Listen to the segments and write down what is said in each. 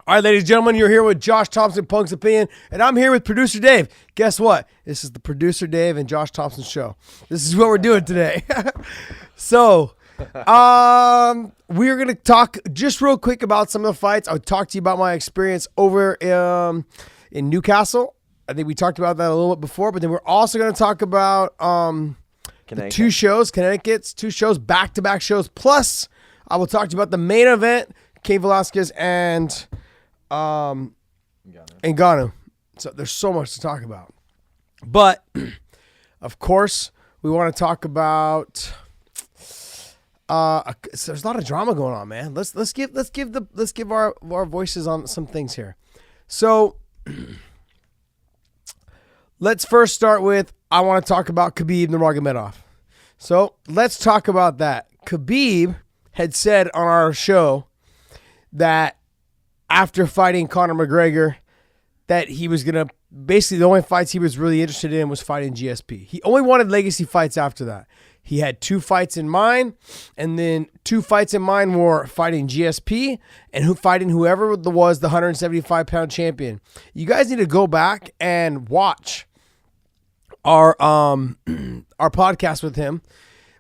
All right, ladies and gentlemen, you're here with Josh Thomson, Punk's Opinion, and I'm here with producer Dave. Guess what? This is the producer Dave and Josh Thomson show. This is what we're doing today. So, we're going to talk just real quick about some of the fights. I'll talk to you about my experience over in Newcastle. I think we talked about that a little bit before, but then we're also going to talk about the two shows, Connecticut's two shows, back-to-back shows. Plus, I will talk to you about the main event, Khabib Velasquez and Ngannou. So there's so much to talk about. But, of course, we want to talk about there's a lot of drama going on, man. Let's give our voices on some things here. So let's first start with, I want to talk about Khabib Nurmagomedov. So let's talk about that. Khabib had said on our show that after fighting Conor McGregor, that he was going to, basically the only fights he was really interested in was fighting GSP. He only wanted legacy fights after that. He had 2 fights in mind, and then 2 fights in mind were fighting GSP and fighting whoever was the 175-pound champion. You guys need to go back and watch our podcast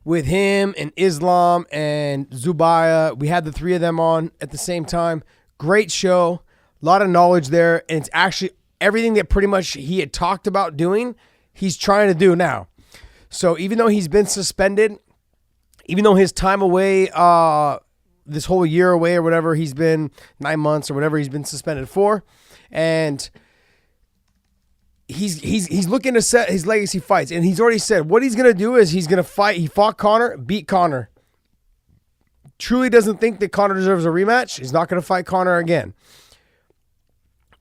with him and Islam and Zubaya. We had the 3 of them on at the same time. Great show, a lot of knowledge there, and it's actually everything that pretty much he had talked about doing, he's trying to do now. So even though he's been suspended, even though his time away, this whole year away or whatever, he's been 9 months or whatever he's been suspended for, and he's looking to set his legacy fights, and he's already said what he's going to do is he's going to fight. He fought Conor, beat Conor. Truly doesn't think that Conor deserves a rematch. He's not going to fight Conor again.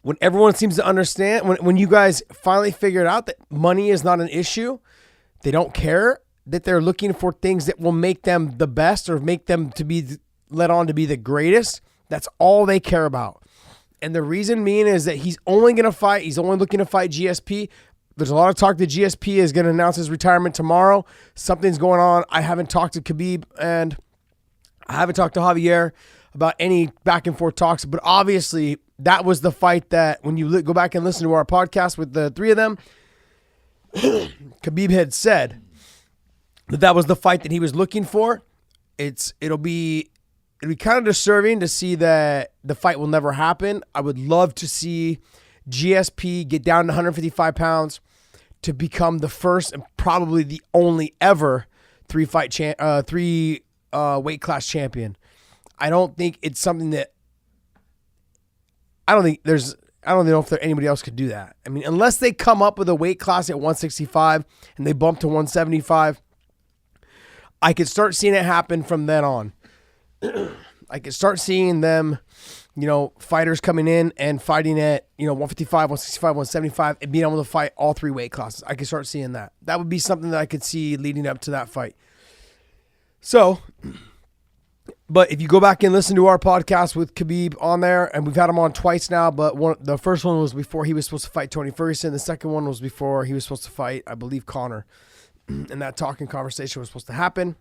When everyone seems to understand, when you guys finally figured out that money is not an issue, they don't care, that they're looking for things that will make them the best or make them to be led on to be the greatest. That's all they care about. And the reason being is that he's only looking to fight GSP. There's a lot of talk that GSP is going to announce his retirement tomorrow. Something's going on. I haven't talked to Khabib and I haven't talked to Javier about any back and forth talks, but obviously that was the fight that when you go back and listen to our podcast with the 3 of them, Khabib had said that was the fight that he was looking for. It'll be kind of disturbing to see that the fight will never happen. I would love to see GSP get down to 155 pounds to become the first and probably the only ever 3 weight class champion. I don't think it's something that I don't know if anybody else could do that. I mean, unless they come up with a weight class at 165 and they bump to 175, I could start seeing it happen from then on. I could start seeing them, fighters coming in and fighting at, 155, 165, 175 and being able to fight all 3 weight classes. I could start seeing that. That would be something that I could see leading up to that fight. So, but if you go back and listen to our podcast with Khabib on there, and we've had him on twice now, but the first one was before he was supposed to fight Tony Ferguson. The second one was before he was supposed to fight, I believe, Conor. And that talking conversation was supposed to happen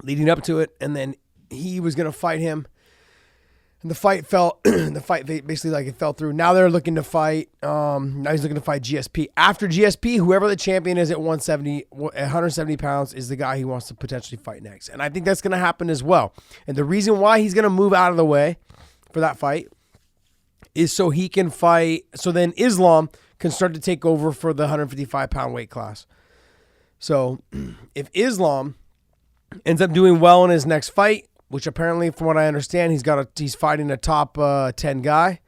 leading up to it. And then he was going to fight him. And the fight basically it fell through. Now they're looking to fight. Now he's looking to fight GSP. After GSP, whoever the champion is at 170 pounds is the guy he wants to potentially fight next. And I think that's going to happen as well. And the reason why he's going to move out of the way for that fight is so he can fight. So then Islam can start to take over for the 155 pound weight class. So if Islam ends up doing well in his next fight, which apparently, from what I understand, he's fighting a top 10 guy.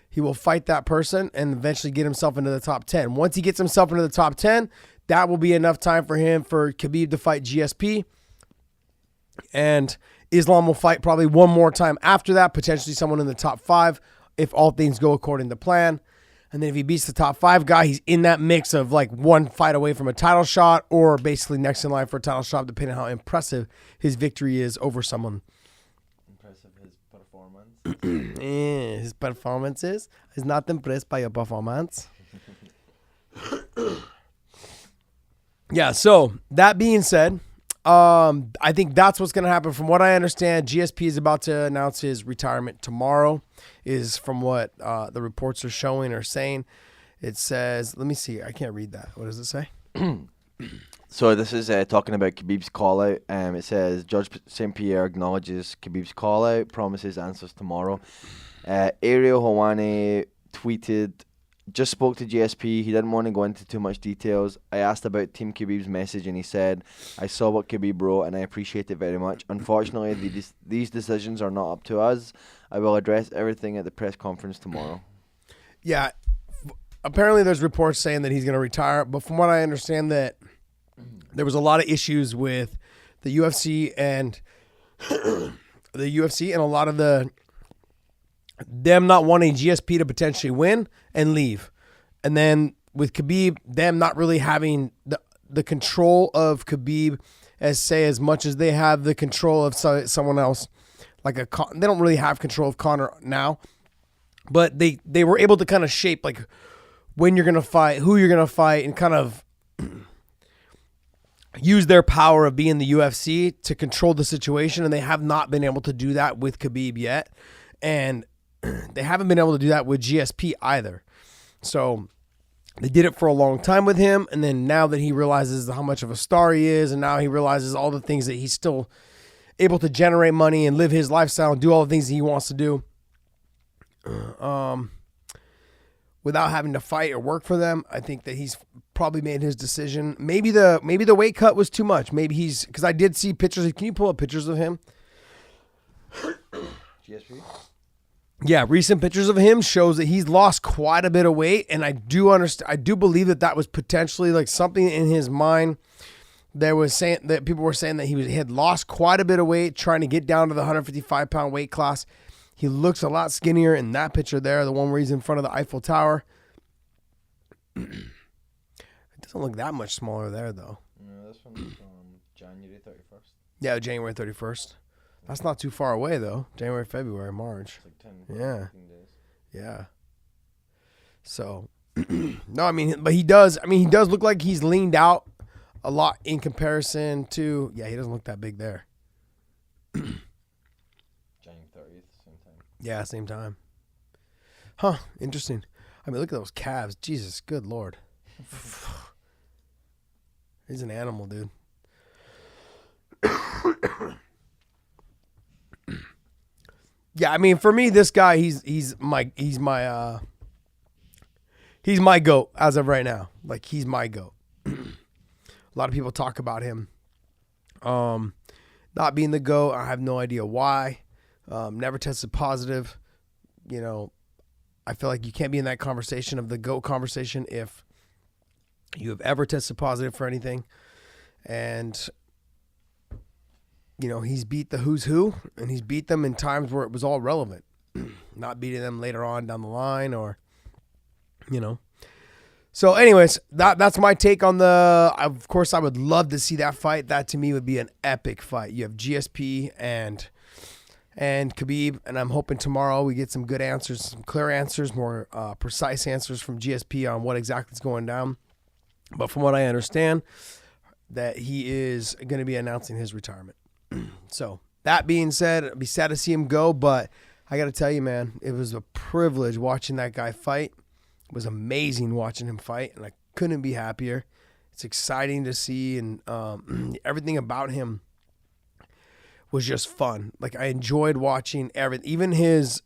He will fight that person and eventually get himself into the top 10. Once he gets himself into the top 10, that will be enough time for Khabib to fight GSP. And Islam will fight probably one more time after that, potentially someone in the top 5, if all things go according to plan. And then if he beats the top 5 guy, he's in that mix of like one fight away from a title shot or basically next in line for a title shot, depending on how impressive his victory is over someone. Impressive his performance. His performance is? He's not impressed by your performance. Yeah, so that being said, I think that's what's going to happen. From what I understand, GSP is about to announce his retirement tomorrow, is from what the reports are showing or saying. It says, let me see. I can't read that. What does it say? So this is talking about Khabib's call-out. It says, Judge St. Pierre acknowledges Khabib's call-out, promises answers tomorrow. Ariel Helwani tweeted, just spoke to GSP. He didn't want to go into too much details. I asked about Team Khabib's message, and he said, I saw what Khabib wrote, and I appreciate it very much. Unfortunately, these decisions are not up to us. I will address everything at the press conference tomorrow. Yeah. Apparently, there's reports saying that he's going to retire, but from what I understand, that there was a lot of issues with the UFC and a lot of them not wanting GSP to potentially win and leave. And then with Khabib, them not really having the control of Khabib as much as they have the control of someone else. They don't really have control of Conor now, but they were able to kind of shape like when you're going to fight, who you're going to fight, and kind of use their power of being the UFC to control the situation. And they have not been able to do that with Khabib yet. And they haven't been able to do that with GSP either. So they did it for a long time with him. And then now that he realizes how much of a star he is, and now he realizes all the things that he's still able to generate money and live his lifestyle and do all the things that he wants to do, without having to fight or work for them, I think that he's probably made his decision. Maybe the weight cut was too much. Maybe because I did see pictures. Can you pull up pictures of him? GSP? Yeah, recent pictures of him shows that he's lost quite a bit of weight, and I do believe that was potentially like something in his mind. There was saying that people were saying that he had lost quite a bit of weight trying to get down to the 155-pound weight class. He looks a lot skinnier in that picture there, the one where he's in front of the Eiffel Tower. It doesn't look that much smaller there, though. No, this one's from January 31st. Yeah, January 31st. That's not too far away, though. January, February, March. It's like 10, Yeah. 15 days. Yeah. So, no, I mean, but he does look like he's leaned out a lot in comparison to, he doesn't look that big there. January 30th, same time. Yeah, same time. Huh, interesting. I mean, look at those calves. Jesus, good Lord. He's an animal, dude. Yeah, I mean, for me, this guy, he's my GOAT as of right now. Like, he's my GOAT. A lot of people talk about him not being the GOAT. I have no idea why. Never tested positive. You know, I feel like you can't be in that conversation of the GOAT conversation if you have ever tested positive for anything. And, you know, he's beat the who's who, and he's beat them in times where it was all relevant. Not beating them later on down the line or, you know. So anyways, that's my take on of course, I would love to see that fight. That to me would be an epic fight. You have GSP and Khabib, and I'm hoping tomorrow we get some good answers, some clear answers, more precise answers from GSP on what exactly is going down. But from what I understand, that he is going to be announcing his retirement. So that being said, it'd be sad to see him go, but I got to tell you, man, it was a privilege watching that guy fight. It was amazing watching him fight, and I couldn't be happier. It's exciting to see, and everything about him was just fun. Like, I enjoyed watching everything, even his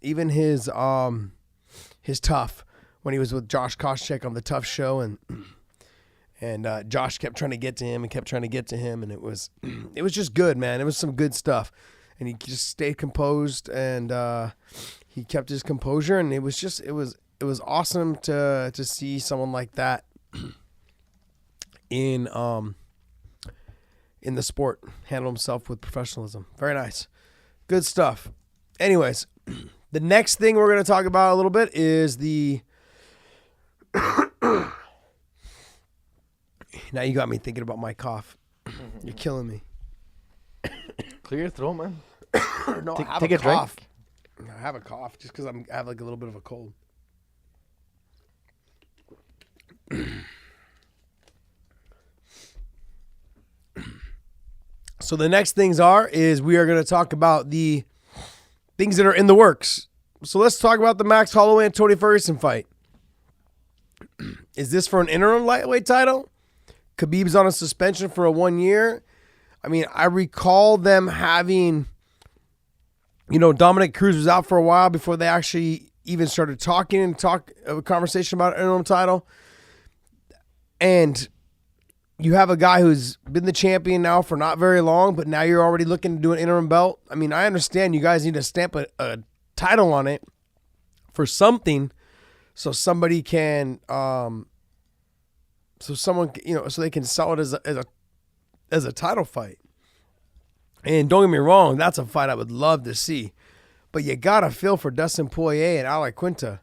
tough when he was with Josh Koscheck on the Tough Show, and Josh kept trying to get to him and it was just good, man. It was some good stuff, and he just stayed composed, and he kept his composure, and it was awesome to see someone like that in the sport handle himself with professionalism. Very nice. Good stuff. Anyways, the next thing we're going to talk about a little bit is the now you got me thinking about my cough. You're killing me. Clear your throat, man. No, I have take a a drink. cough. I have a cough just because I have like a little bit of a cold. So the next things is we are going to talk about the things that are in the works. So let's talk about the Max Holloway and Tony Ferguson fight. Is this for an interim lightweight title? Khabib's on a suspension for 1 year. I mean, I recall them having, Dominic Cruz was out for a while before they actually even started talking a conversation about an interim title. And you have a guy who's been the champion now for not very long, but now you're already looking to do an interim belt. I mean, I understand you guys need to stamp a title on it for something so somebody can, so they can sell it as a title fight. And don't get me wrong, that's a fight I would love to see. But you got to feel for Dustin Poirer and Iaquinta.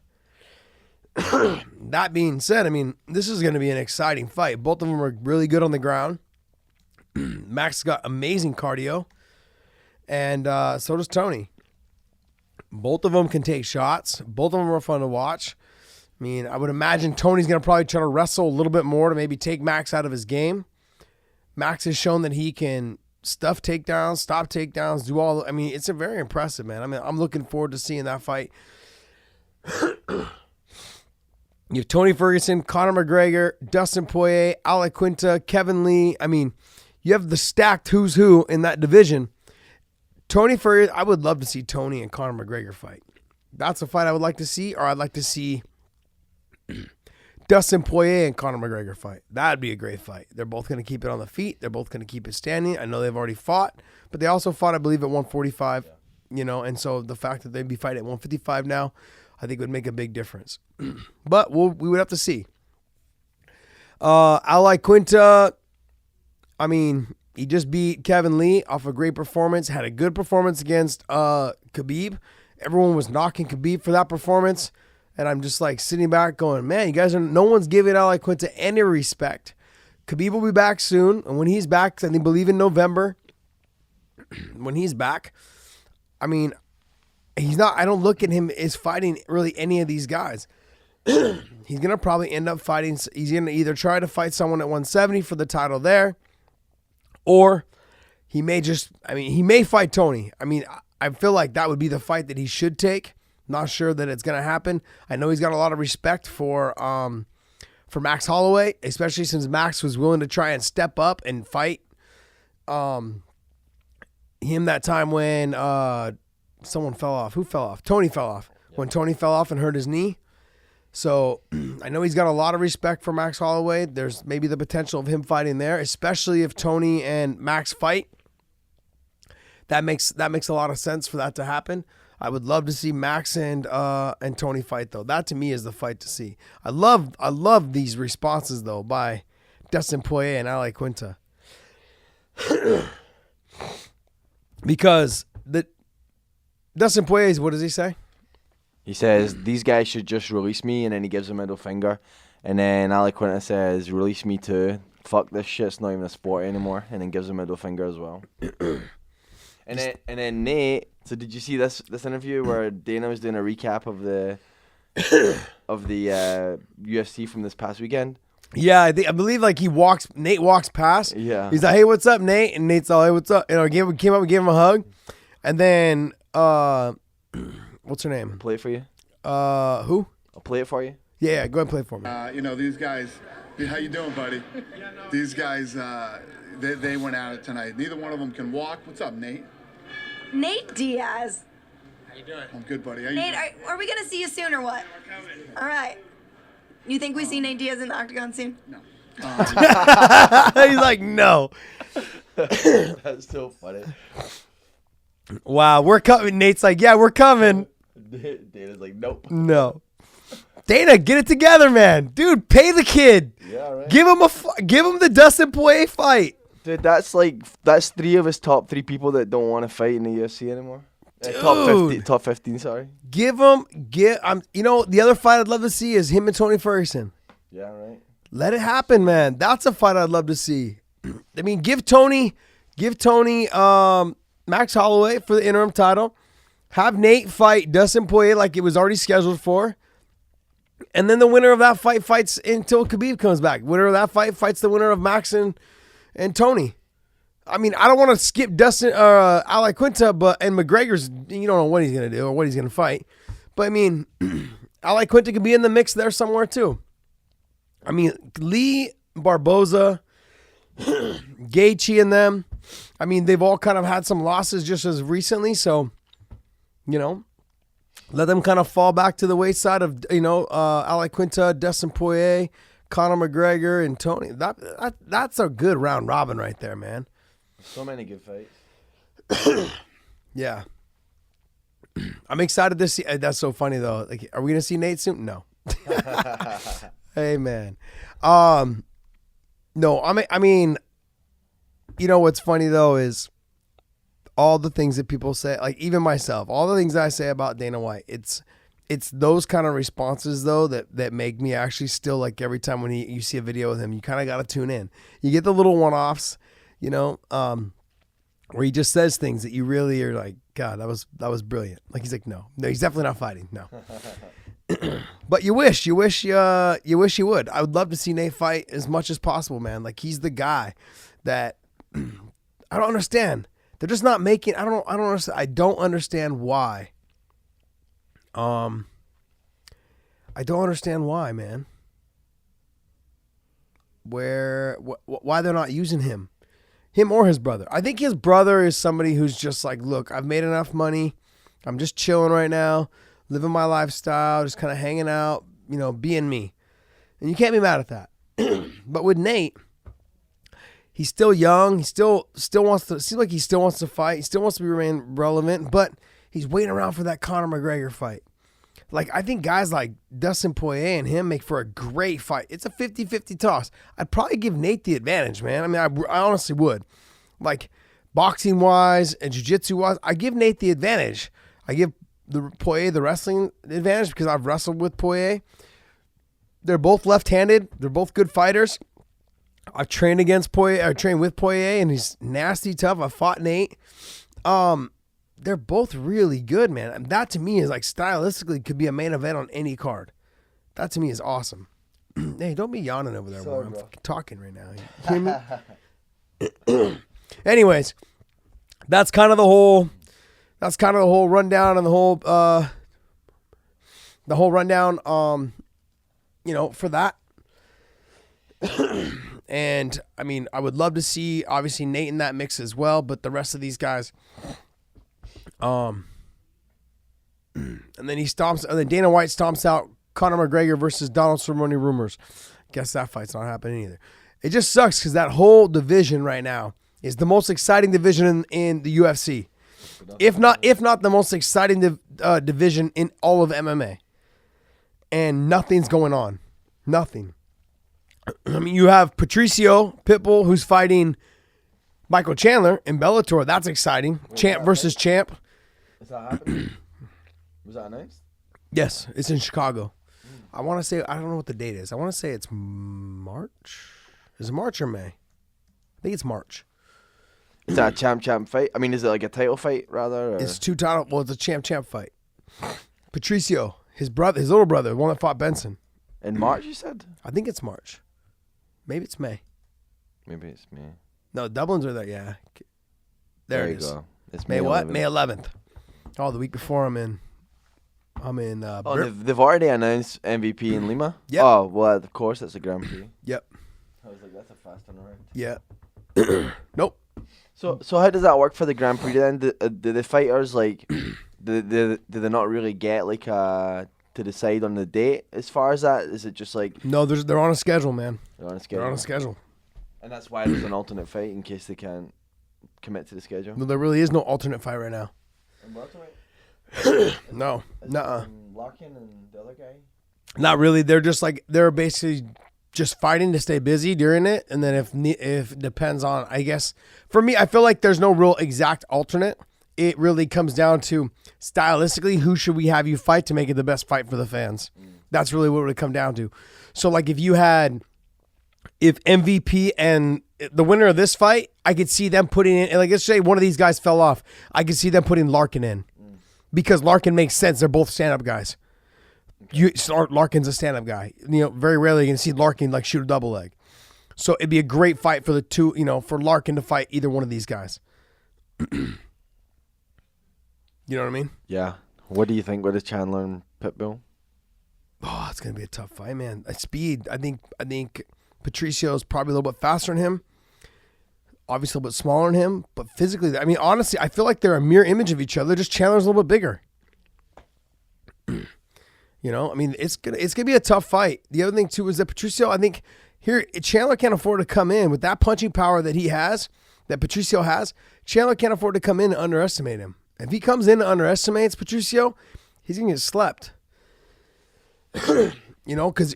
That being said, I mean, this is going to be an exciting fight. Both of them are really good on the ground. Max got amazing cardio. And so does Tony. Both of them can take shots. Both of them are fun to watch. I mean, I would imagine Tony's going to probably try to wrestle a little bit more to maybe take Max out of his game. Max has shown that he can stuff takedowns, stop takedowns, do all. I mean, it's a very impressive, man. I mean, I'm looking forward to seeing that fight. You have Tony Ferguson, Conor McGregor, Dustin Poirer, Iaquinta, Kevin Lee. I mean, you have the stacked who's who in that division. Tony Ferguson, I would love to see Tony and Conor McGregor fight. That's a fight I would like to see, or I'd like to see Dustin Poirer and Conor McGregor fight. That'd be a great fight. They're both going to keep it on the feet. They're both going to keep it standing. I know they've already fought, but they also fought, I believe, at 145, and so the fact that they'd be fighting at 155 now, I think would make a big difference. But we would have to see. Iaquinta, I mean, he just beat Kevin Lee off a great performance, had a good performance against Khabib. Everyone was knocking Khabib for that performance. And I'm just like sitting back going, man, no one's giving Iaquinta any respect. Khabib will be back soon. And when he's back, I believe in November, when he's back, I mean, I don't look at him as fighting really any of these guys. He's going to probably end up fighting. He's going to either try to fight someone at 170 for the title there, or he may fight Tony. I mean, I feel like that would be the fight that he should take. Not sure that it's going to happen. I know he's got a lot of respect for Max Holloway, especially since Max was willing to try and step up and fight him that time when someone fell off. Who fell off? Tony fell off. Yeah. When Tony fell off and hurt his knee. So I know he's got a lot of respect for Max Holloway. There's maybe the potential of him fighting there, especially if Tony and Max fight. That makes a lot of sense for that to happen. I would love to see Max and Tony fight, though. That to me is the fight to see. I love these responses though by Dustin Poirer and Iaquinta. Because Dustin Poirier, what does he say? He says these guys should just release me, and then he gives a middle finger, and then Iaquinta says release me too. Fuck this shit, it's not even a sport anymore, and then gives a middle finger as well. And then Nate. So did you see this interview where Dana was doing a recap of the UFC from this past weekend? Yeah, I believe like Nate walks past. Yeah. He's like, hey, what's up, Nate? And Nate's all, hey, what's up? Came up and gave him a hug. And then what's her name? Play it for you. Who? I'll play it for you. Yeah, go ahead and play it for me. These guys, how you doing, buddy? These guys, they went at it tonight. Neither one of them can walk. What's up, Nate? Nate Diaz. How you doing? I'm good, buddy. Nate, are we going to see you soon or what? All right. You think we see Nate Diaz in the octagon soon? No. He's like, no. That's so funny. Wow, we're coming. Nate's like, yeah, we're coming. Dana's like, nope. No. Dana, get it together, man. Dude, pay the kid. Yeah, right. Give him the Dustin Poirer fight. That's three of his top 3 people that don't want to fight in the UFC anymore. Top 15, sorry. The other fight I'd love to see is him and Tony Ferguson. Yeah, right. Let it happen, man. That's a fight I'd love to see. I mean, give Tony Max Holloway for the interim title. Have Nate fight Dustin Poirer like it was already scheduled for. And then the winner of that fight fights until Khabib comes back. Winner of that fight fights the winner of Max and Tony. I mean, I don't want to skip Dustin Iaquinta, and McGregor's, you don't know what he's going to do or what he's going to fight. But, I mean, Iaquinta could be in the mix there somewhere, too. I mean, Lee, Barboza, Gaethje and them, I mean, they've all kind of had some losses just as recently. So, let them kind of fall back to the wayside of, Iaquinta, Dustin Poirer, Conor McGregor, and Tony. That's a good round robin right there, man. So many good fights. Yeah. I'm excited to see. That's so funny, though. Like, are we going to see Nate soon? No. Hey, man. No, I mean, what's funny, though, is all the things that people say, like even myself, all the things I say about Dana White, it's those kind of responses, though, that make me actually still, like, every time when you see a video with him, you kind of got to tune in. You get the little one-offs, where he just says things that you really are like, God, that was brilliant. Like, he's like, no, he's definitely not fighting. No. But you wish he would. I would love to see Nate fight as much as possible, man. Like, he's the guy that I don't understand. They're just not making. I don't understand. I don't understand why. I don't understand why, man. Why they're not using him or his brother. I think his brother is somebody who's just like, look, I've made enough money. I'm just chilling right now, living my lifestyle, just kind of hanging out, being me. And you can't be mad at that. But with Nate, he's still young. He still wants to, seems like he still wants to fight. He still wants to remain relevant, but he's waiting around for that Conor McGregor fight. Like, I think guys like Dustin Poirer and him make for a great fight. It's a 50-50 toss. I'd probably give Nate the advantage, man. I mean, I honestly would. Like, boxing-wise and jiu-jitsu-wise, I give Nate the advantage. I give Poirier the wrestling advantage because I've wrestled with Poirier. They're both left-handed. They're both good fighters. I've trained against Poirier. I trained with Poirier, and he's nasty tough. I fought Nate. They're both really good, man. And that to me is like stylistically could be a main event on any card. That to me is awesome. Hey, don't be yawning over there, Sorry, bro. I'm bro. fucking talking right now. You hear me? Anyways, that's kind of the whole rundown and the whole rundown for that. And I mean, I would love to see obviously Nate in that mix as well, but the rest of these guys and then Dana White stomps out Conor McGregor versus Donald Cerrone Rumors. Guess that fight's not happening either. It just sucks because that whole division right now is the most exciting division in the UFC. If not the most exciting division in all of MMA. And nothing's going on. Nothing. I mean, you have Patricio Pitbull, who's fighting Michael Chandler in Bellator. That's exciting. Champ versus champ. Is that happening? Was that announced? Yes, it's in Chicago. I want to say, I don't know what the date is. I want to say it's March. Is it March or May? I think it's March. Is that a champ fight? I mean, is it like a title fight rather? Or? It's two title. Well, it's a champ fight. Patricio, his little brother, the one that fought Benson. In March, you said? I think it's March. Maybe it's May. Maybe it's May. No, Dublin's are there. Yeah, there it is. Go. It's May what? 11th. May 11th. Oh, the week before I'm in. They've already announced MVP in Lima. Yep. Oh well, of course that's a Grand Prix. Yep. I was like, that's a fast turnaround. Yeah. Nope. So how does that work for the Grand Prix then? Do the fighters like do they not really get like to decide on the date as far as that? Is it just like No, they're on a schedule, man. they're on a schedule? They're on a schedule. And that's why there's an alternate fight in case they can't commit to the schedule. No, there really is no alternate fight right now. And welterweight? No. Nuh-uh. Larkin and the other guy? Not really. They're just like, they're basically just fighting to stay busy during it. And then if it depends on, I guess, for me, I feel like there's no real exact alternate. It really comes down to stylistically, who should we have you fight to make it the best fight for the fans? That's really what it would come down to. So like if MVP and the winner of this fight, I could see them putting in, like let's say one of these guys fell off, I could see them putting Larkin in. Because Larkin makes sense. They're both stand-up guys. Larkin's a stand-up guy. Very rarely you can see Larkin like shoot a double leg. So it'd be a great fight for the two, for Larkin to fight either one of these guys. You know what I mean? Yeah. What do you think with the Chandler and Pitbull? Oh, it's gonna be a tough fight, man. At speed, I think Patricio's probably a little bit faster than him. Obviously a little bit smaller than him, but physically, I mean, honestly, I feel like they're a mirror image of each other. Just Chandler's a little bit bigger. I mean, it's gonna be a tough fight. The other thing too is that Patricio, I think here Chandler can't afford to come in with that punching power that he has, that Patricio has. Chandler can't afford to come in and underestimate him. If he comes in and underestimates Patricio, he's gonna get slept. Because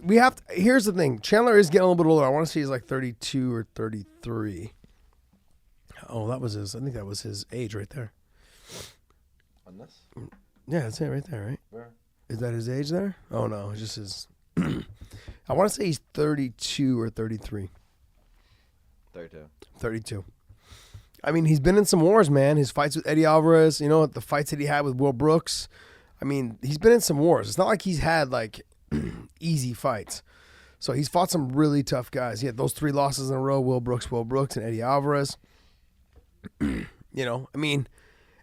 here's the thing. Chandler is getting a little bit older. I want to say he's like 32 or 33. Oh, I think that was his age right there. On this? Yeah, that's it right there, right? Where? Is that his age there? Oh, no, it's just his. I want to say he's 32 or 33. 32. I mean, he's been in some wars, man. His fights with Eddie Alvarez, the fights that he had with Will Brooks. I mean, he's been in some wars. It's not like he's had, like, easy fights. So he's fought some really tough guys. He had those 3 losses in a row, Will Brooks, and Eddie Alvarez. I mean,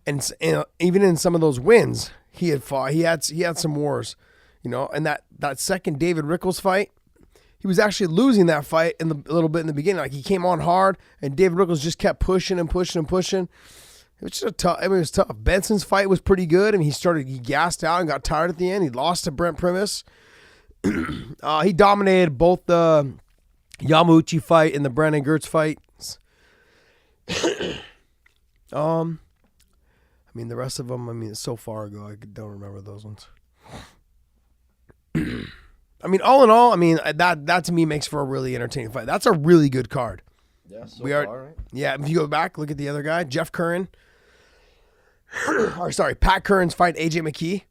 and even in some of those wins, he had fought. He had some wars, and that second David Rickles fight, he was actually losing that fight a little bit in the beginning. Like, he came on hard, and David Rickles just kept pushing and pushing and pushing. It was just it was tough. Benson's fight was pretty good. I mean, he gassed out and got tired at the end. He lost to Brent Primus. He dominated both the Yamauchi fight and the Brandon Gertz fight. I mean, the rest of them, it's so far ago, I don't remember those ones. I mean, all in all, that to me makes for a really entertaining fight. That's a really good card. Yeah, far, right? Yeah, if you go back, look at the other guy, Jeff Curran. Pat Curran's fight AJ McKee.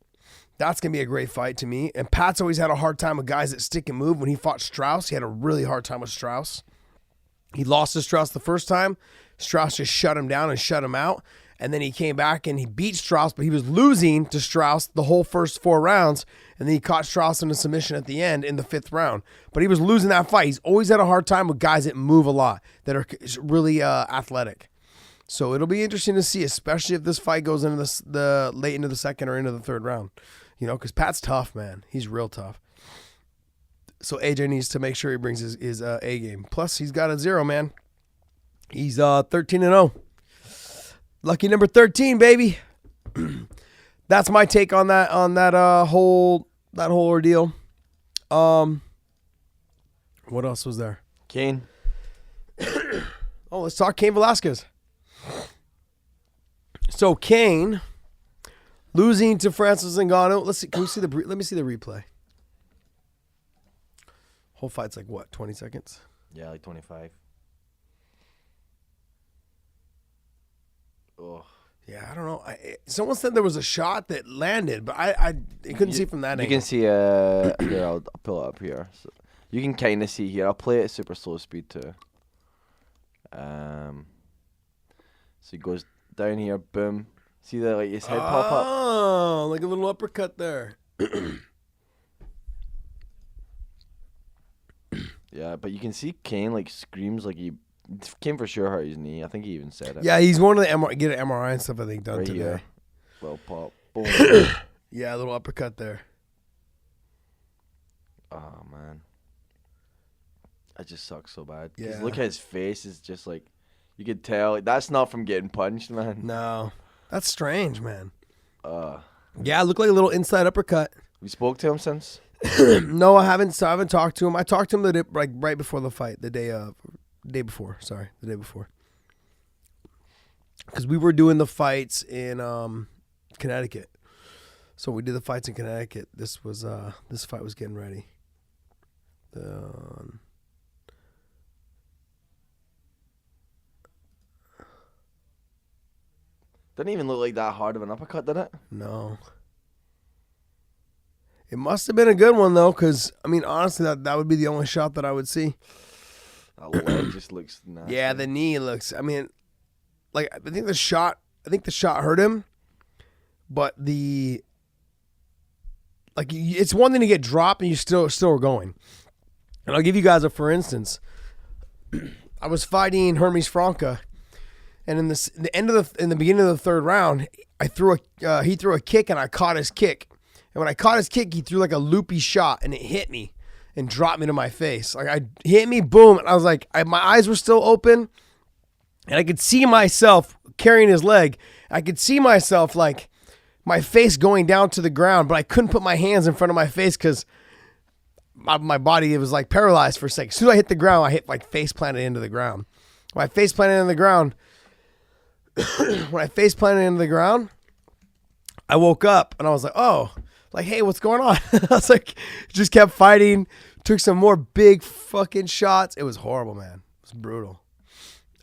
That's going to be a great fight to me. And Pat's always had a hard time with guys that stick and move. When he fought Strauss, he had a really hard time with Strauss. He lost to Strauss the first time. Strauss just shut him down and shut him out. And then he came back and he beat Strauss, but he was losing to Strauss the whole first 4 rounds. And then he caught Strauss in a submission at the end in the 5th round. But he was losing that fight. He's always had a hard time with guys that move a lot, that are really athletic. So it'll be interesting to see, especially if this fight goes into the late into the 2nd or into the 3rd round. Because Pat's tough, man. He's real tough. So AJ needs to make sure he brings his A game. Plus, he's got a 0, man. He's 13-0. Lucky number 13, baby. That's my take on that whole ordeal. What else was there? Cain. Let's talk Cain Velasquez. So Cain losing to Francis Ngannou. Let's see. Let me see the replay. Whole fight's like what? 20 seconds? Yeah, like 25. Oh. Yeah, I don't know. Someone said there was a shot that landed, but I couldn't see from that angle. You can see here, I'll pull it up here. So you can kind of see here. I'll play it at super slow speed too. So he goes down here, boom. See that, like, his head pop up? Oh, like a little uppercut there. Yeah, but you can see Cain, like, screams like he came for sure hurt his knee. I think he even said it. Yeah, he's one of the get an MRI and stuff, I think, done right today. Here. Well, pop. Boom. Yeah, a little uppercut there. Oh, man. That just sucks so bad. Yeah. Look at his face. Is just like, you could tell. Like, that's not from getting punched, man. No. That's strange, man. Yeah, it looked like a little inside uppercut. We spoke to him since? No, I haven't. So I haven't talked to him. I talked to him right before the fight, the day before. Because we were doing the fights in Connecticut. So we did the fights in Connecticut. This fight was getting ready. Didn't even look like that hard of an uppercut, did it? No. It must have been a good one, though, because, honestly, that would be the only shot that I would see. That leg just looks nasty. Yeah, the knee looks, I think the shot hurt him, but it's one thing to get dropped and you still are going. And I'll give you guys for instance, I was fighting Hermes Franca, and in the beginning of the third round, he threw a kick and I caught his kick. And when I caught his kick, he threw like a loopy shot and it hit me and dropped me to my face. Like hit me, boom, and I was like, my eyes were still open, and I could see myself carrying his leg. I could see myself like my face going down to the ground, but I couldn't put my hands in front of my face because my body, it was like paralyzed for a second. As soon as I hit the ground, I hit like face planted into the ground. When I face planted into the ground, I woke up and I was like, oh, like, hey, what's going on? I was like, just kept fighting, took some more big fucking shots. It was horrible, man. It was brutal.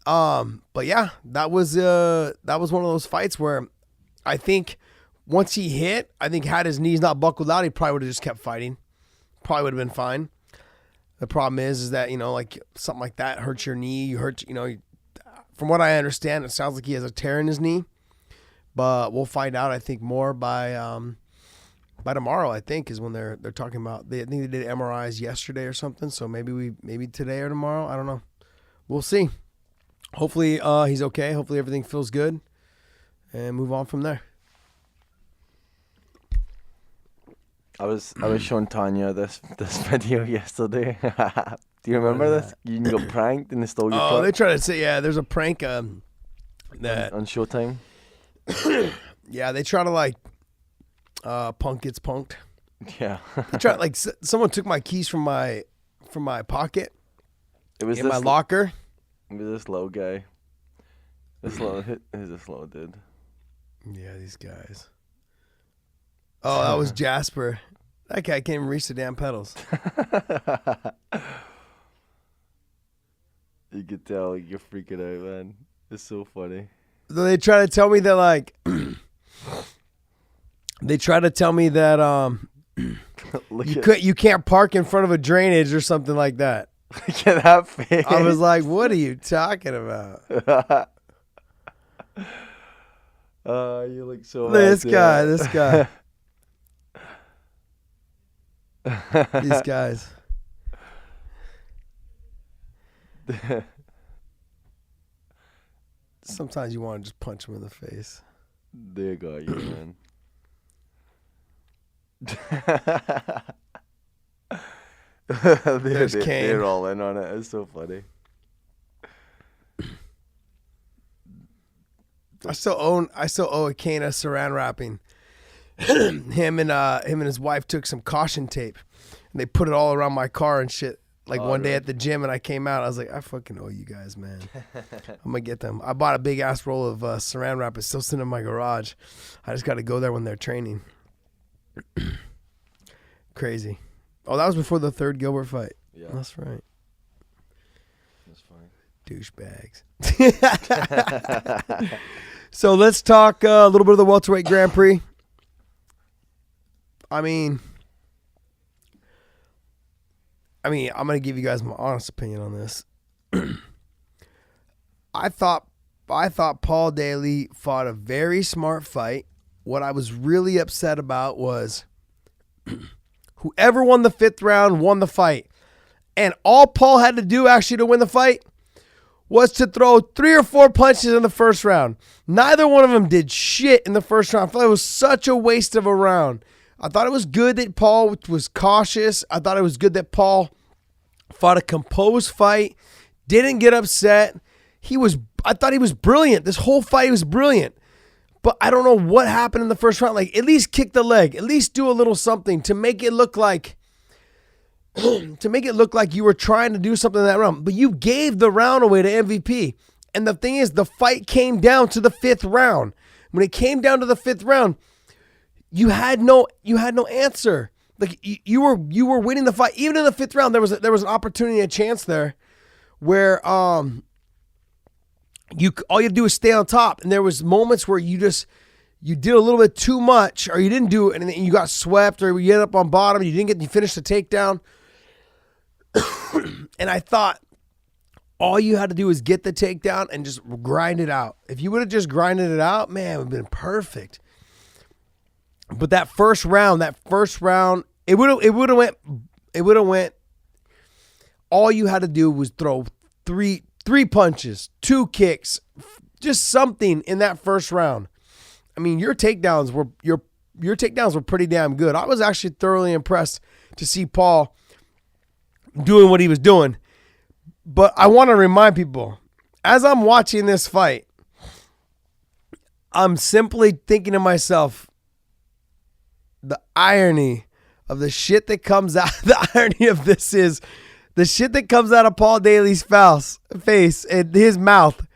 But yeah, that was one of those fights where I think once he hit, I think had his knees not buckled out, he probably would have just kept fighting. Probably would have been fine. The problem is that, like something like that hurts your knee. You hurt, from what I understand, it sounds like he has a tear in his knee, but we'll find out, I think, more by tomorrow, I think, is when they're talking about, I think they did MRIs yesterday or something. So maybe today or tomorrow. I don't know. We'll see. Hopefully he's okay. Hopefully everything feels good and move on from there. I was showing Tanya this video yesterday. Do you remember this? You got pranked and they stole your truck? Oh, they try to say, yeah, there's a prank that on Showtime. Yeah, they try to like punk gets punked. Yeah. They try like someone took my keys from my pocket. It was in my locker. It was this little guy. Who's this little dude? Yeah, these guys. Oh, that was Jasper. That guy can't even reach the damn pedals. You could tell you're freaking out, man. It's so funny. They try to tell me that like you can't park in front of a drainage or something like that. Look at that face. I was like, what are you talking about? You look so This guy. These guys. Sometimes you want to just punch them in the face. They got you, man. There's Kane. They're all in on it. It's so funny. I still owe Iaquinta saran wrapping. him and his wife took some caution tape and they put it all around my car and shit. Like one day at the gym, and I came out, I was like, I fucking owe you guys, man. I'm gonna get them. I bought a big ass roll of saran wrap. It's still sitting in my garage. I just got to go there when they're training. Crazy. Oh, that was before the third Gilbert fight. Yeah, that's right. That's fine. Douchebags. So let's talk a little bit of the welterweight Grand Prix. I mean, I'm going to give you guys my honest opinion on this. I thought Paul Daley fought a very smart fight. What I was really upset about was whoever won the fifth round won the fight. And all Paul had to do actually to win the fight was to throw 3 or 4 punches in the first round. Neither one of them did shit in the first round. I thought it was such a waste of a round. I thought it was good that Paul was cautious. I thought it was good that Paul fought a composed fight, didn't get upset. I thought he was brilliant. This whole fight was brilliant. But I don't know what happened in the first round. Like, at least kick the leg. At least do a little something to make it look like you were trying to do something in that round. But you gave the round away to MVP. And the thing is, the fight came down to the fifth round. When it came down to the fifth round, you had no answer. Like you were winning the fight. Even in the fifth round, there was an opportunity, a chance there, where all you had to do was stay on top. And there was moments where you did a little bit too much, or you didn't do it, and then you got swept, or you ended up on bottom. You finished the takedown. And I thought all you had to do was get the takedown and just grind it out. If you would have just grinded it out, man, it would have been perfect. But that first round, it would have went. All you had to do was throw three punches, 2 kicks, just something in that first round. I mean, your takedowns were pretty damn good. I was actually thoroughly impressed to see Paul doing what he was doing. But I want to remind people, as I'm watching this fight, I'm simply thinking to myself, the irony of the shit that comes out, the irony of this is the shit that comes out of Paul Daley's face and his mouth.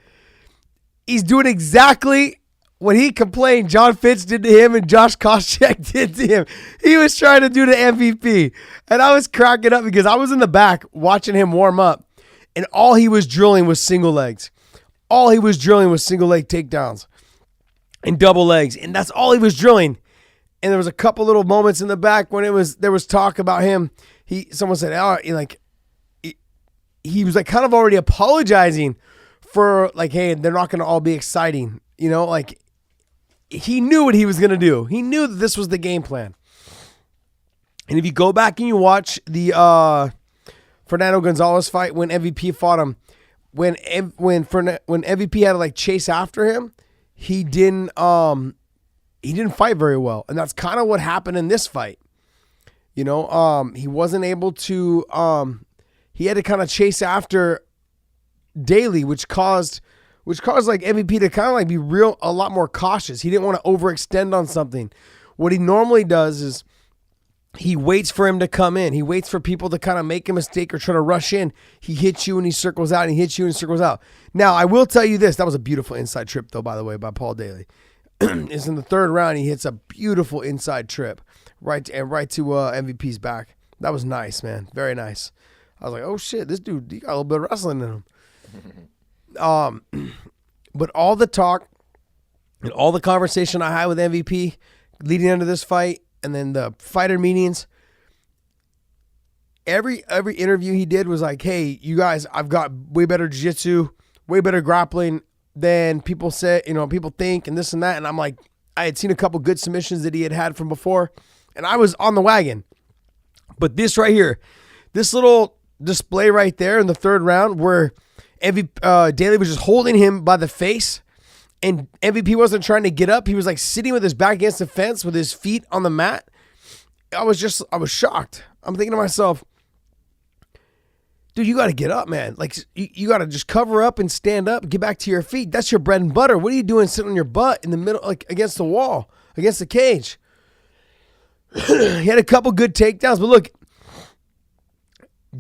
He's doing exactly what he complained John Fitz did to him and Josh Koscheck did to him. He was trying to do the MVP. And I was cracking up because I was in the back watching him warm up, and all he was drilling was single legs. All he was drilling was single leg takedowns and double legs. And that's all he was drilling. And there was a couple little moments in the back when there was talk about him. Someone said, oh, he was like kind of already apologizing for like, hey, they're not going to all be exciting. You know, like he knew what he was going to do. He knew that this was the game plan. And if you go back and you watch the Fernando Gonzalez fight when MVP fought him, when MVP had to like chase after him, he didn't fight very well. And that's kind of what happened in this fight. You know, he wasn't able to, he had to kind of chase after Daley, which caused like MVP to kind of like be a lot more cautious. He didn't want to overextend on something. What he normally does is he waits for him to come in. He waits for people to kind of make a mistake or try to rush in. He hits you and he circles out, and he hits you and he circles out. Now, I will tell you this. That was a beautiful inside trip, though, by the way, by Paul Daley. It's in the third round. He hits a beautiful inside trip right to MVP's back. That was nice, man. Very nice. I was like, oh, shit, this dude, he got a little bit of wrestling in him. But all the talk and all the conversation I had with MVP leading into this fight, and then the fighter meetings, every interview he did was like, hey, you guys, I've got way better jiu-jitsu, way better grappling than people say, people think, and this and that. And I'm like, I had seen a couple good submissions that he had from before, and I was on the wagon. But this right here, this little display right there in the third round where Daley was just holding him by the face, and MVP wasn't trying to get up. He was like sitting with his back against the fence with his feet on the mat. I was shocked. I'm thinking to myself, dude, you got to get up, man. Like, you got to just cover up and stand up, get back to your feet. That's your bread and butter. What are you doing sitting on your butt in the middle, like against the wall, against the cage? He had a couple good takedowns, but look,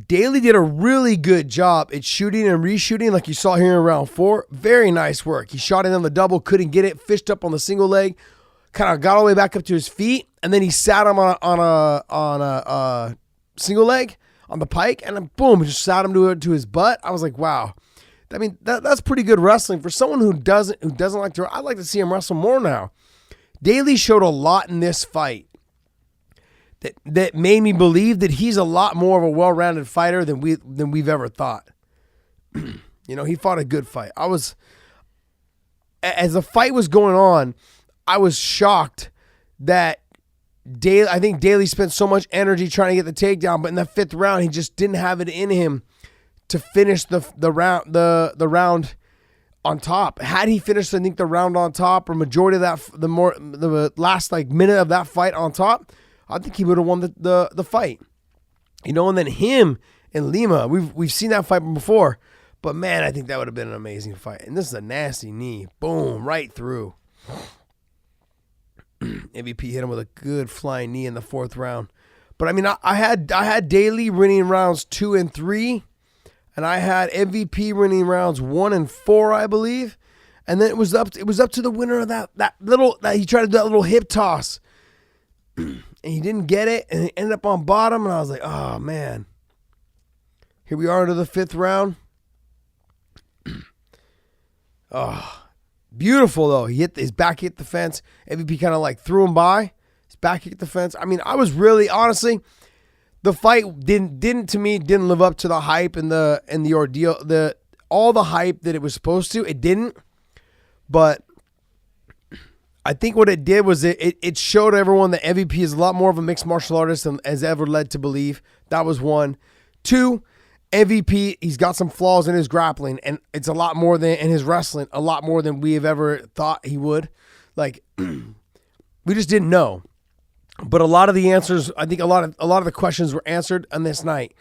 Daley did a really good job at shooting and reshooting like you saw here in round 4. Very nice work. He shot it on the double, couldn't get it, fished up on the single leg, kind of got all the way back up to his feet, and then he sat him on a single leg on the pike, and then boom, just sat him to his butt. I was like, wow. I mean, that's pretty good wrestling for someone who doesn't like to. I'd like to see him wrestle more now. Daley showed a lot in this fight that made me believe that he's a lot more of a well-rounded fighter than we've ever thought. He fought a good fight. As the fight was going on, I was shocked that I think Daley spent so much energy trying to get the takedown, but in the 5th round, he just didn't have it in him to finish the round on top. Had he finished, I think, the round on top, or majority of that, the last like minute of that fight on top, I think he would have won the fight. And then him and Lima, we've seen that fight before, but man, I think that would have been an amazing fight. And this is a nasty knee, boom, right through. MVP hit him with a good flying knee in the 4th round. But I mean, I had Daley winning rounds 2 and 3, and I had MVP winning rounds 1 and 4, I believe. And then it was up to the winner of that he tried to do that little hip toss. And he didn't get it, and he ended up on bottom, and I was like, oh, man. Here we are into the 5th round. Oh, beautiful, though. His back hit the fence. MVP kind of like threw him by. His back hit the fence. I mean, I was really, honestly, the fight didn't live up to the hype and the ordeal, all the hype that it was supposed to. It didn't, but I think what it did was it showed everyone that MVP is a lot more of a mixed martial artist than has ever led to believe. That was 1. 2, MVP, he's got some flaws in his grappling, and it's a lot more than in his wrestling, a lot more than we have ever thought he would. Like, we just didn't know. But a lot of the answers, I think a lot of the questions were answered on this night.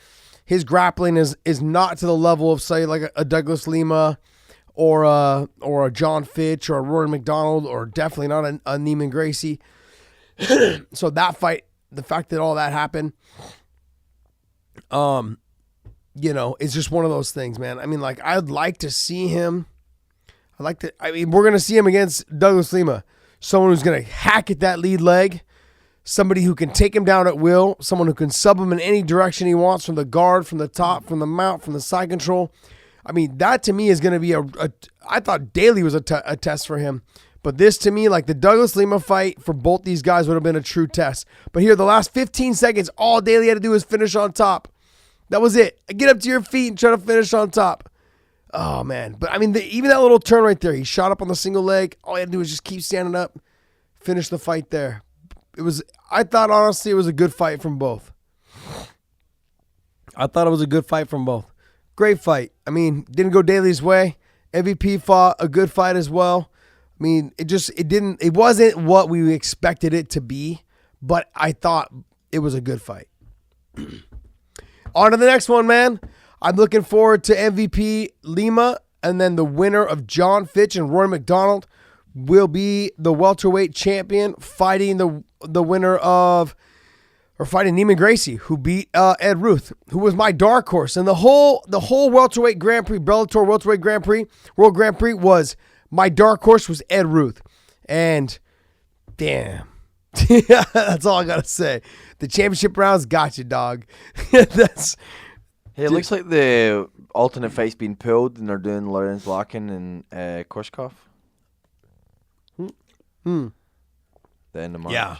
His grappling is not to the level of, say, like a Douglas Lima or a John Fitch or a Rory McDonald, or definitely not a Neiman Gracie. So that fight, the fact that all that happened, it's just one of those things, man. I mean, like, I'd like to see him. We're going to see him against Douglas Lima, someone who's going to hack at that lead leg, somebody who can take him down at will, someone who can sub him in any direction he wants, from the guard, from the top, from the mount, from the side control. I mean, that to me is going to be I thought Daley was a test for him. But this to me, like the Douglas Lima fight for both these guys would have been a true test. But here, the last 15 seconds, all Daley had to do was finish on top. That was it. Get up to your feet and try to finish on top. Oh, man. But, I mean, even that little turn right there, he shot up on the single leg. All he had to do was just keep standing up, finish the fight there. I thought, honestly, it was a good fight from both. Great fight. I mean, didn't go Daley's way. MVP fought a good fight as well. I mean, it wasn't what we expected it to be, but I thought it was a good fight. On to the next one, man. I'm looking forward to MVP Lima, and then the winner of John Fitch and Roy McDonald will be the welterweight champion, fighting the winner of, or fighting Neiman Gracie, who beat Ed Ruth, who was my dark horse. And the whole welterweight Grand Prix, Bellator welterweight Grand Prix, World Grand Prix, was my dark horse was Ed Ruth. And damn. That's all I got to say. The championship rounds got you, dog. Hey, it looks like the alternate fight's been pulled, and they're doing Lawrence Larkin and Korshkov. The end of March. Yeah.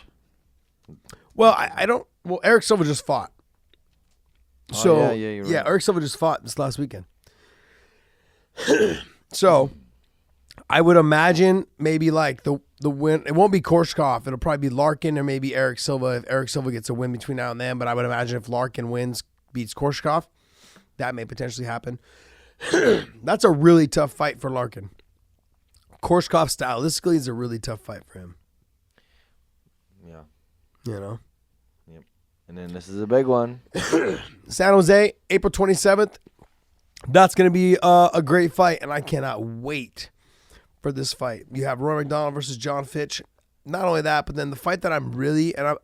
Well, I don't. Well, Eric Silva just fought. So you're right. Eric Silva just fought this last weekend. So I would imagine maybe like the win. It won't be Korshkov. It'll probably be Larkin or maybe Eric Silva if Eric Silva gets a win between now and then. But I would imagine if Larkin beats Korshkov, that may potentially happen. That's a really tough fight for Larkin. Korshkov stylistically is a really tough fight for him. Yeah. You know? Yep. And then this is a big one. San Jose, April 27th. That's going to be a great fight, and I cannot wait for this fight. You have Roy McDonald versus John Fitch. Not only that, but then the fight that I'm really into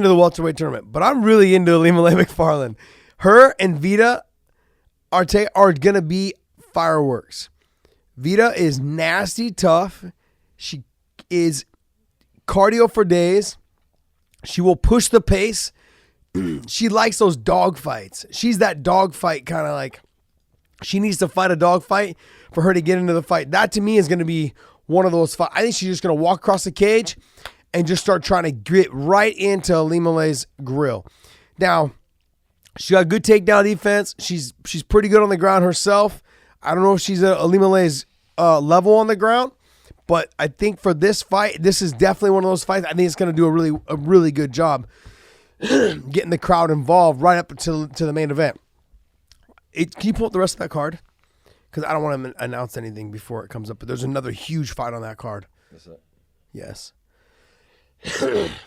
the welterweight tournament, but I'm really into Lima McFarland. Her and Vita are going to be fireworks. Vita is nasty tough. She is cardio for days. She will push the pace. She likes those dog fights. She's that dog fight kind of like, she needs to fight a dog fight for her to get into the fight. That to me is going to be one of those fights. I think she's just going to walk across the cage and just start trying to get right into Lima's grill. Now, she got good takedown defense. She's pretty good on the ground herself. I don't know if she's a Lima's level on the ground, but I think for this fight, this is definitely one of those fights. I think it's going to do a really good job getting the crowd involved right up to the main event. Can you pull up the rest of that card? Because I don't want to announce anything before it comes up, but there's another huge fight on that card. That's it. Yes.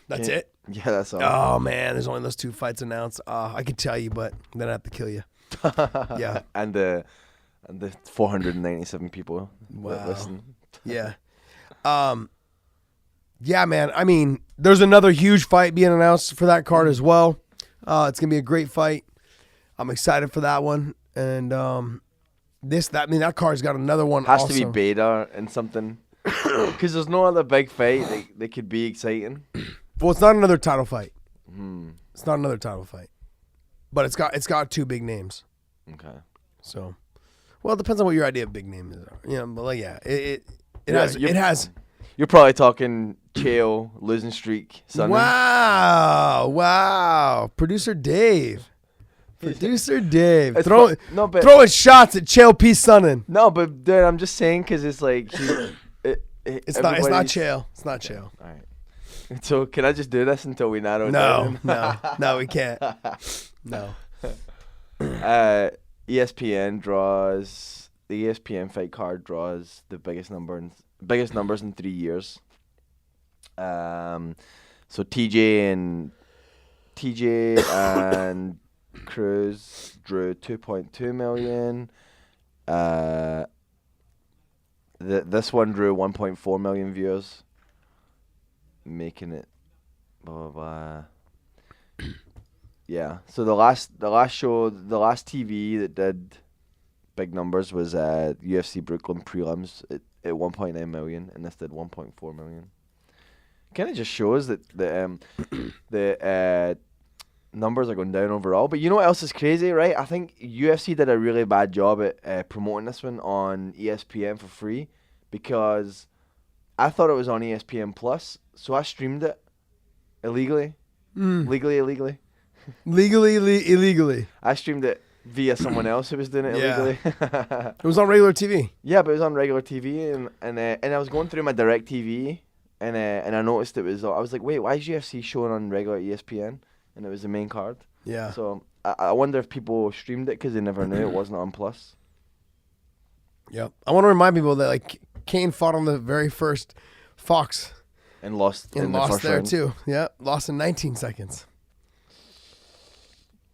That's it? Yeah, that's all. Oh, man, there's only those two fights announced. I could tell you, but then I have to kill you. Yeah. And the 497 people that Wow. listen. Yeah. Yeah, man. I mean, there's another huge fight being announced for that card as well. It's going to be a great fight. I'm excited for that one. And that card's got another one Has also. to be beta and something. Because there's no other big fight that could be exciting. Well, it's not another title fight. Hmm. It's not another title fight. But it's got two big names. Okay. So, well, it depends on what your idea of big name is. You know, but like, yeah, it Yeah, has. You're probably talking Chael losing streak Sunday. Wow. Producer Dave. It's Throwing shots at Chael P. Sonnen. No, but dude, I'm just saying because it's like It's not Chael. It's not Chael. All right. So can I just do this until we narrow it No, down? no, we can't. No. ESPN draws the ESPN fight card draws the biggest numbers in 3 years. So TJ and Cruz drew 2.2 million. This one drew 1.4 million viewers, making it blah blah blah. Yeah. So the last TV that did big numbers was UFC Brooklyn prelims at 1.9 million, and this did 1.4 million. Kind of just shows that the numbers are going down overall. But you know what else is crazy, right? I think UFC did a really bad job at promoting this one on ESPN for free, because I thought it was on ESPN Plus, so I streamed it illegally. Illegally. I streamed it via someone else who was doing it illegally. It was on regular TV. Yeah, but it was on regular TV, and I was going through my direct TV, and I noticed it was. I was like, wait, why is UFC showing on regular ESPN? And it was the main card. Yeah. So I wonder if people streamed it because they never knew it wasn't on Plus. Yep. I want to remind people that like Kane fought on the very first Fox and lost in the first there round. too. Yeah, lost in 19 seconds.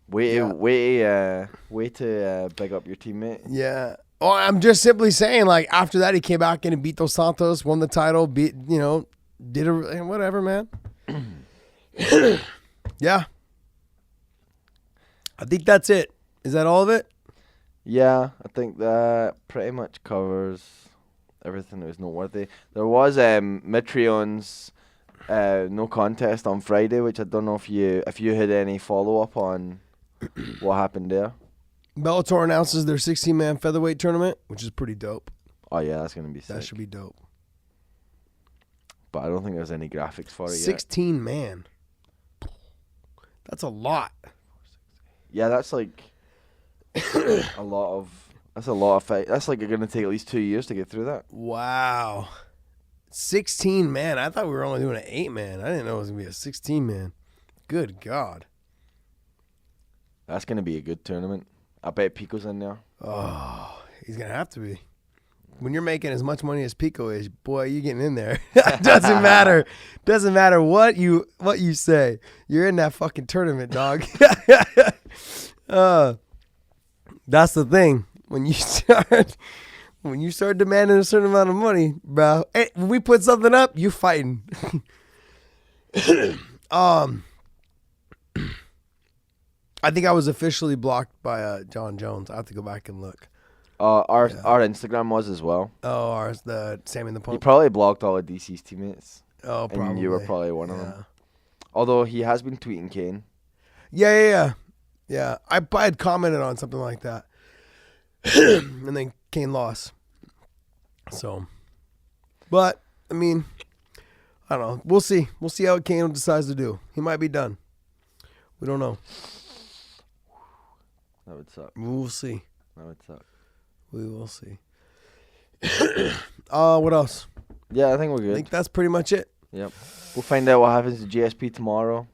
Way to big up your teammate. Yeah. Oh, I'm just simply saying, like, after that, he came back in and beat Dos Santos, won the title, did whatever, man. Yeah. I think that's it. Is that all of it? Yeah, I think that pretty much covers everything that was noteworthy. There was Mitrion's no contest on Friday, which I don't know if you had any follow-up on what happened there. Bellator announces their 16-man featherweight tournament, which is pretty dope. Oh, yeah, that's going to be sick. That should be dope. But I don't think there's any graphics for it 16-man. That's a lot. Yeah, that's like a lot of fight. That's like going to take at least 2 years to get through that. Wow. 16-man. I thought we were only doing an 8-man. I didn't know it was going to be a 16-man. Good God. That's going to be a good tournament. I bet Pico's in there. Oh, he's going to have to be. When you're making as much money as Pico is, boy, you're getting in there. Doesn't matter. Doesn't matter what you say. You're in that fucking tournament, dog. That's the thing. When you start demanding a certain amount of money, bro. Hey, when we put something up, you fighting. I think I was officially blocked by John Jones. I have to go back and look. Our Instagram was as well. Oh, ours, the Sammy and the Punk. He probably blocked all of DC's teammates. Oh, probably. And you were probably one of them. Although he has been tweeting Kane. Yeah. I had commented on something like that. And then Kane lost. So, but, I mean, I don't know. We'll see. We'll see how Kane decides to do. He might be done. We don't know. That would suck. We'll see. That would suck. We will see. What else? Yeah, I think we're good. I think that's pretty much it. Yep. We'll find out what happens to GSP tomorrow.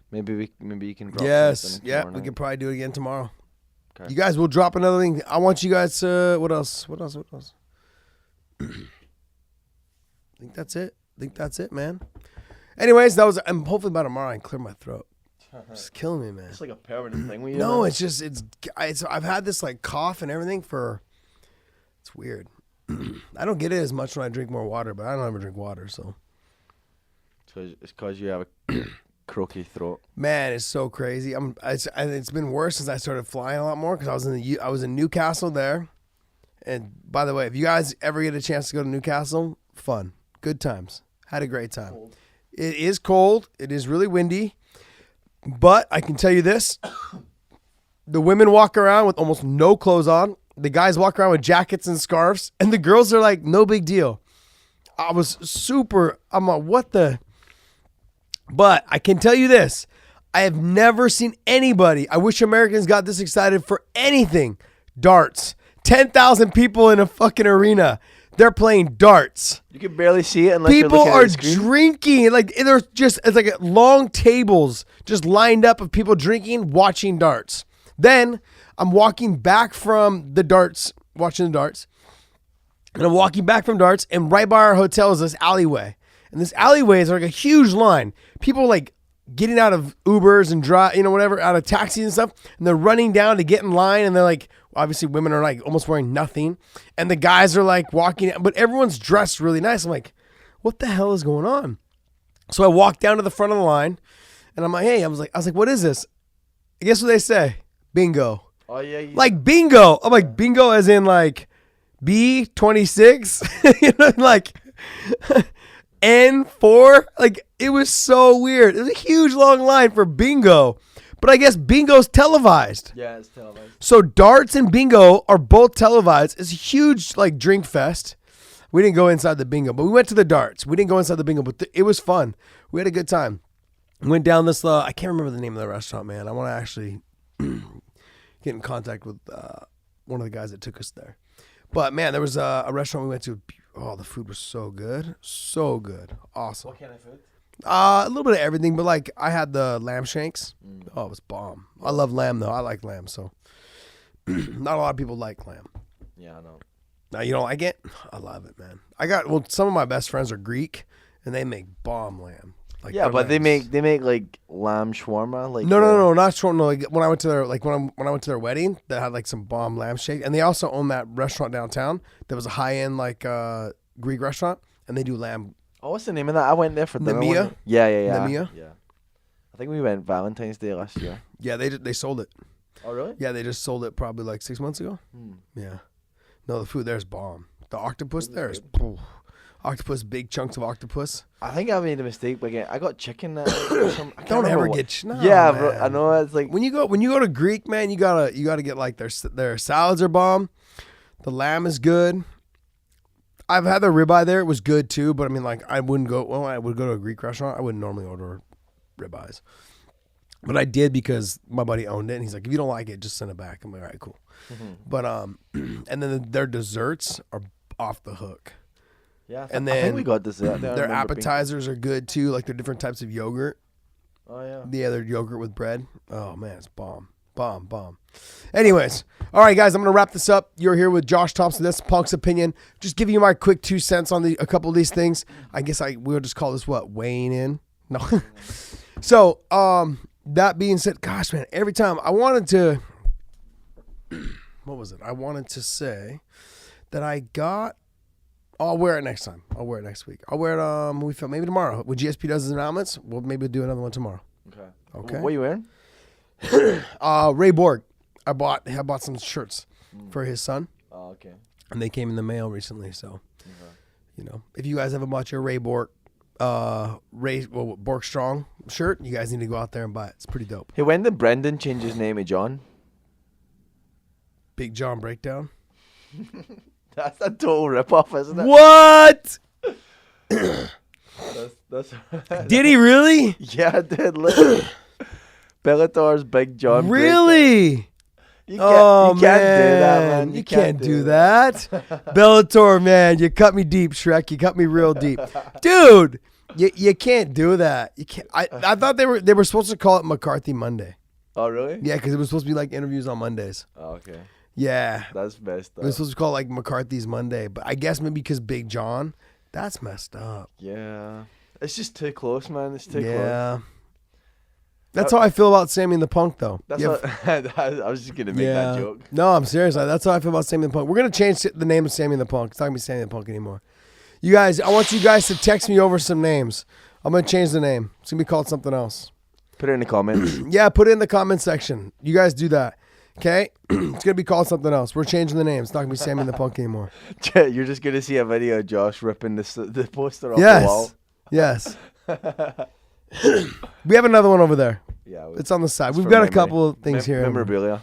Maybe you can drop Yes. Yeah, We could probably do it again tomorrow. Okay. You guys will drop another thing. I want you guys to, what else? I think that's it, man. Anyways, hopefully by tomorrow I can clear my throat. It's killing me, man. It's like a permanent thing with you. No, it's just I've had this like cough and everything it's weird. I don't get it as much when I drink more water, but I don't ever drink water, so. It's because you have a croaky throat. Man, it's so crazy. It's been worse since I started flying a lot more because I was in Newcastle there. And by the way, if you guys ever get a chance to go to Newcastle, fun, good times. Had a great time. Cold. It is cold. It is really windy. But I can tell you this. The women walk around with almost no clothes on. The guys walk around with jackets and scarves. And the girls are like, no big deal. I'm like, what the? But I can tell you this. I have never seen anybody. I wish Americans got this excited for anything. Darts. 10,000 people in a fucking arena. They're playing darts. You can barely see it unless people you're looking are at the screen. Drinking. Like it's like long tables just lined up of people drinking, watching darts. Then I'm walking back from the darts, watching the darts. And I'm walking back from darts, and right by our hotel is this alleyway. And this alleyway is like a huge line. People like getting out of Ubers and whatever, out of taxis and stuff. And they're running down to get in line. And they're like, obviously women are like almost wearing nothing. And the guys are like walking, but everyone's dressed really nice. I'm like, what the hell is going on? So I walked down to the front of the line, and I'm like, hey, I was like, what is this? Guess what they say? Bingo. Oh yeah. Like bingo. I'm like, bingo as in like B26, you know, like N4. Like, it was so weird. It was a huge long line for bingo, but I guess bingo's televised. Yeah, it's televised. So darts and bingo are both televised. It's a huge like drink fest. We didn't go inside the bingo, but we went to the darts. We didn't go inside the bingo, but it was fun. We had a good time. We went down this, I can't remember the name of the restaurant, man. I want to actually get in contact with one of the guys that took us there. But, man, there was a restaurant we went to. Oh, the food was so good. So good. Awesome. What kind of food? A little bit of everything, but, like, I had the lamb shanks. Oh, it was bomb. I love lamb, though. I like lamb, so. Not a lot of people like lamb. Yeah, I know. Now, you don't like it? I love it, man. Some of my best friends are Greek, and they make bomb lamb. Like, yeah, but they make like lamb shawarma. Like no, not shawarma. Like when I went to their wedding, they had like some bomb lamb shake, and they also own that restaurant downtown. That was a high end like Greek restaurant, and they do lamb. Oh, what's the name of that? I went there for dinner. Nemia? Yeah. Nemia? Yeah. I think we went Valentine's Day last year. Yeah, they sold it. Oh really? Yeah, they just sold it probably like 6 months ago. Yeah. No, the food there is bomb. The octopus there is. Octopus, big chunks of octopus. I think I made a mistake again. I got chicken there. Don't ever get no, yeah, man. bro, I know it's like when you go to Greek, man, you gotta get like their salads are bomb. The lamb is good. I've had the ribeye there; it was good too. But I mean, like I would go to a Greek restaurant. I wouldn't normally order ribeyes, but I did because my buddy owned it, and he's like, if you don't like it, just send it back. I'm like, all right, cool. But and then their desserts are off the hook. Yeah, and I then think we got dessert there. Their appetizers are good too, like their different types of yogurt. Oh yeah. Yeah, their yogurt with bread. Oh man, it's bomb. Anyways, all right, guys, I'm gonna wrap this up. You're here with Josh Thomson. That's Punk's opinion. Just giving you my quick 2 cents on a couple of these things. I guess we'll just call this weighing in. No. So that being said, gosh man, every time I wanted to. What was it? I wanted to say that I got. I'll wear it next time. I'll wear it next week. I'll wear it when we film. Maybe tomorrow. When GSP does his announcements, we'll maybe do another one tomorrow. Okay. What are you wearing? Ray Borg. I bought some shirts for his son. Oh, okay. And they came in the mail recently, so you know, if you guys haven't bought your Ray Borg Borg Strong shirt, you guys need to go out there and buy it. It's pretty dope. Hey, when did Brendan change his name to John? Big John Breakdown. That's a total ripoff, isn't it? What? That's Did he really? Yeah, I did. Literally. Bellator's Big John. Really? You can't do that, man. You can't do that. Bellator, man. You cut me deep, Shrek. You cut me real deep. Dude, you can't do that. You can't. I thought they were supposed to call it McCarthy Monday. Oh, really? Yeah, because it was supposed to be like interviews on Mondays. Oh, okay. Yeah. That's messed up. It was supposed to be called like McCarthy's Monday, but I guess maybe because Big John, that's messed up. Yeah. It's just too close, man. It's too close. Yeah. That's how I feel about Sammy and the Punk, though. That's what I was just gonna make that joke. No, I'm serious. That's how I feel about Sammy and the Punk. We're gonna change the name of Sammy and the Punk. It's not gonna be Sammy and the Punk anymore. You guys, I want you guys to text me over some names. I'm gonna change the name. It's gonna be called something else. Put it in the comments. Yeah, put it in the comment section. You guys do that. Okay? It's gonna be called something else. We're changing the name. It's not gonna be Sammy and the Punk anymore. You're just gonna see a video of Josh ripping the poster off the wall. Yes. We have another one over there. Yeah, it's on the side. We've got a couple of things here. Memorabilia.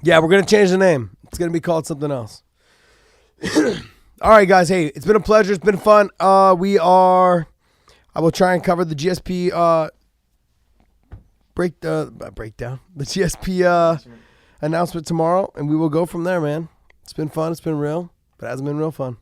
Yeah, we're gonna change the name. It's gonna be called something else. All right, guys. Hey, it's been a pleasure. It's been fun. I will try and cover the GSP breakdown. The GSP announcement tomorrow, and we will go from there, man. It's been fun. It's been real, but it hasn't been real fun.